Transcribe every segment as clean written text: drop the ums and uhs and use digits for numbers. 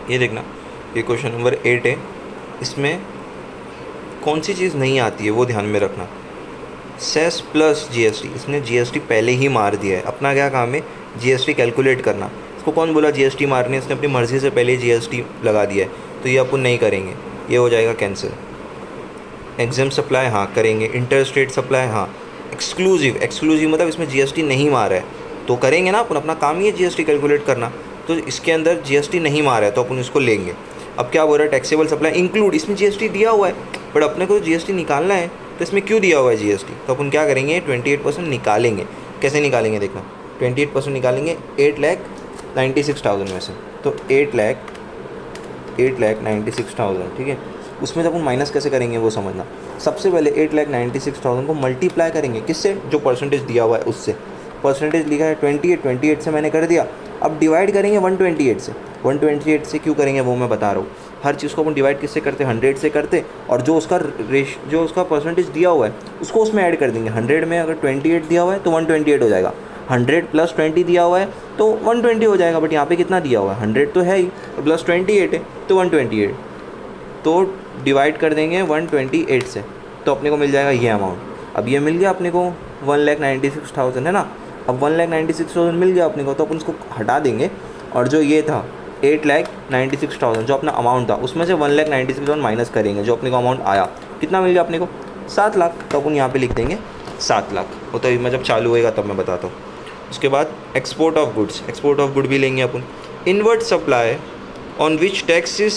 ये देखना, ये क्वेश्चन नंबर 8 है। इसमें कौन सी चीज़ नहीं आती है वो ध्यान में रखना। सेस प्लस जीएसटी, इसने जीएसटी पहले ही मार दिया है। अपना क्या काम है, जीएसटी कैलकुलेट करना। इसको कौन बोला जीएसटी मारने, इसने अपनी मर्ज़ी से पहले जीएसटी लगा दिया है, तो ये अपन नहीं करेंगे, ये हो जाएगा कैंसिल। एग्जाम सप्लाई हाँ करेंगे, इंटरस्टेट सप्लाई हाँ। एक्सक्लूसिव मतलब इसमें जीएसटी नहीं मारा है तो करेंगे ना अपन, अपना काम ही है जीएसटी कैलकुलेट करना। तो इसके अंदर जीएसटी नहीं मारा है तो अपन इसको लेंगे। अब क्या बोल रहा है, टैक्सेबल सप्लाई इंक्लूड, इसमें जीएसटी दिया हुआ है बट अपने को जीएसटी निकालना है, तो इसमें क्यों दिया हुआ है जीएसटी, तो अपन क्या करेंगे 28% निकालेंगे। कैसे निकालेंगे देखना, 28% निकालेंगे 8,96,000 में से, तो 8,96,000, ठीक है। उसमें जब हम माइनस कैसे करेंगे वो समझना। सबसे पहले 8,96,000 को मल्टीप्लाई करेंगे किससे, जो परसेंटेज दिया हुआ है उससे। परसेंटेज लिखा है 28 से मैंने कर दिया। अब डिवाइड करेंगे 128 से। 128 से क्यों करेंगे वो मैं बता रहा हूँ। हर चीज़ को अपन डिवाइड किससे करते, 100 से करते, और जो उसका परसेंटेज दिया हुआ है उसको उसमें ऐड कर देंगे। 100 में अगर 28 दिया हुआ है तो 128 हो जाएगा, 100 + 20 दिया हुआ है तो 120 हो जाएगा। बट यहाँ पे कितना दिया हुआ है, 100 तो है ही, प्लस 28 है तो 128, तो डिवाइड कर देंगे 128 से, तो अपने को मिल जाएगा ये अमाउंट। अब ये मिल गया अपने को 1,96,000 है ना। अब 1,96,000 मिल गया अपने को, तो अपन उसको हटा देंगे, और जो ये था 8,96,000 जो अपना अमाउंट था उसमें से 1,96,000 माइनस करेंगे, जो अपने को अमाउंट आया। कितना मिल गया अपने को, 7 लाख। तो अपन यहाँ पे लिख देंगे 7 लाख। वो तो मैं जब चालू होएगा तब मैं बताता हूँ। उसके बाद एक्सपोर्ट ऑफ गुड भी लेंगे अपन। Inward supply on which tax is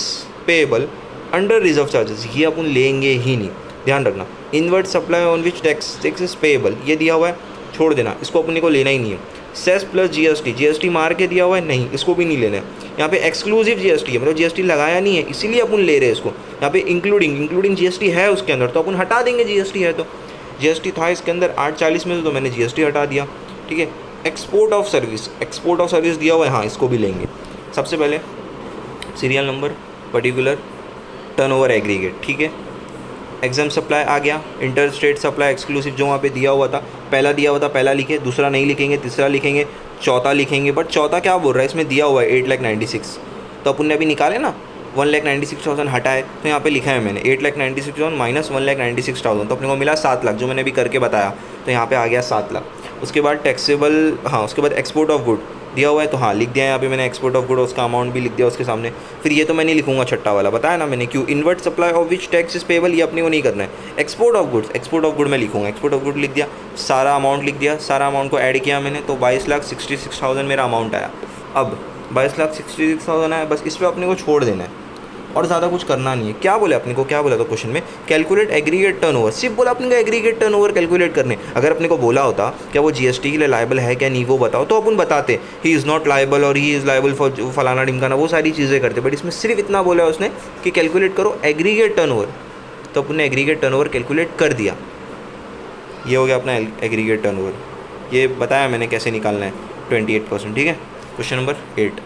payable under reverse charges, ये अपन लेंगे ही नहीं, ध्यान रखना। Inward supply on which tax is payable, ये दिया हुआ है, छोड़ देना, इसको अपने को लेना ही नहीं है। सेस प्लस जीएसटी मार के दिया हुआ है, नहीं, इसको भी नहीं लेना है। यहाँ पे एक्सक्लूसिव जीएसटी है, मतलब जीएसटी लगाया नहीं है इसीलिए अपन ले रहे हैं इसको। यहाँ पे इंक्लूडिंग जीएसटी है उसके अंदर, तो अपन हटा देंगे। जीएसटी है तो जीएसटी था इसके अंदर 840 में, तो मैंने जीएसटी हटा दिया, ठीक है। एक्सपोर्ट ऑफ सर्विस दिया हुआ है, हाँ इसको भी लेंगे। सबसे पहले serial number, particular, turnover, aggregate, ठीक है। एग्जाम सप्लाई आ गया, इंटर स्टेट सप्लाई एक्सक्लूसिव जो वहाँ पे दिया हुआ था, पहला दिया हुआ था पहला लिखे, दूसरा नहीं लिखेंगे, तीसरा लिखेंगे, चौथा लिखेंगे। बट चौथा क्या बोल रहा है, इसमें दिया हुआ है 8,96,000, तो अपन ने अभी निकाले ना, 1,96,000 हटाए, तो यहाँ पे लिखा है मैंने 8,96,000 माइनस 1,96,000, तो अपने को मिला 7 लाख, जो मैंने अभी करके बताया, तो यहाँ पे आ गया 7 लाख। उसके बाद टैक्सेबल, हाँ उसके बाद एक्सपोर्ट ऑफ गुड दिया हुआ है, तो हाँ लिख दिया यहाँ पे मैंने एक्सपोर्ट ऑफ गुड, उसका अमाउंट भी लिख दिया उसके सामने। फिर ये तो मैं नहीं लिखूंगा, छठा वाला बताया ना मैंने क्यों, inward supply of which tax is payable, ये अपने को नहीं करना है। एक्सपोर्ट ऑफ गुड मैं लिखूंगा, एक्सपोर्ट ऑफ गुड लिख दिया, सारा अमाउंट लिख दिया, सारा अमाउंट को ऐड किया मैंने, तो 22,66,000 मेरा अमाउंट आया। अब 22,66,000 आया, बस इस पर अपने को छोड़ देना है और ज़्यादा कुछ करना नहीं है। क्या बोले अपने को, क्या बोला था क्वेश्चन में, कैलकुलेट एग्रीगेट टर्नओवर, सिर्फ बोला अपने को एग्रीगेट टर्नओवर कैलकुलेट करने। अगर अपने को बोला होता क्या वो जीएसटी के लिए लायबल है क्या नहीं वो बताओ, तो अपन बताते ही इज़ नॉट लायबल और ही इज़ लायबल फॉर फलाना ढिमकाना, वो सारी चीज़ें करते। बट इसमें सिर्फ इतना बोला उसने कि कैलकुलेट करो एग्रीगेट टर्नओवर, तो अपन ने एग्रीगेट टर्नओवर कैलकुलेट कर दिया। ये हो गया अपना एग्रीगेट टर्नओवर, ये बताया मैंने कैसे निकालना है 28%, ठीक है। Question number 8।